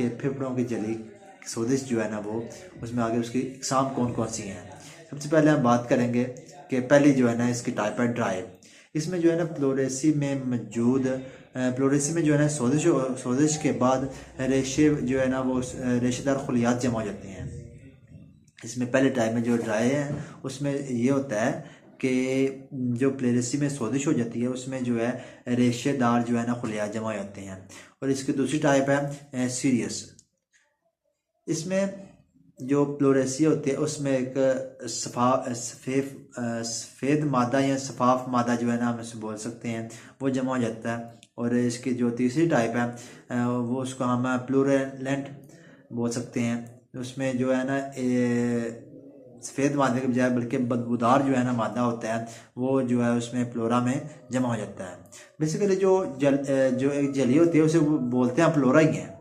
कि फेफड़ों की जली सोजिश जो है ना वो, उसमें आगे उसकी इकसाम कौन कौन सी हैं। सबसे पहले हम बात करेंगे कि पहली जो है ना इसकी टाइप है ड्राई। इसमें जो है ना प्लोरेसी में मौजूद प्लोरेसी में जो है ना सोजिश के बाद रेशे जो है ना वो रेशेदार खलियात जमा हो जाते हैं। इसमें पहले टाइप में जो ड्राई है उसमें ये होता है कि जो प्लेरेसी में सोजिश हो जाती है उसमें जो है रेशेदार जो है ना खलियात जमा हो जाते हैं। और इसकी दूसरी टाइप है सीरियस। इसमें जो प्लोरेसी होती है उसमें एक सफ़ेद मादा या शफाफ मादा जो है ना हम इसे बोल सकते हैं वो जमा हो जाता है। और इसकी जो तीसरी टाइप है वो उसको हम प्लूरेलेंट बोल सकते हैं। उसमें जो है ना सफ़ेद मादे के बजाय बल्कि बदबूदार जो है ना मादा होता है वो जो है उसमें प्लोरा में जमा हो जाता है। बेसिकली जो एक जली होती है उसे बोलते हैं प्लोरा ही है।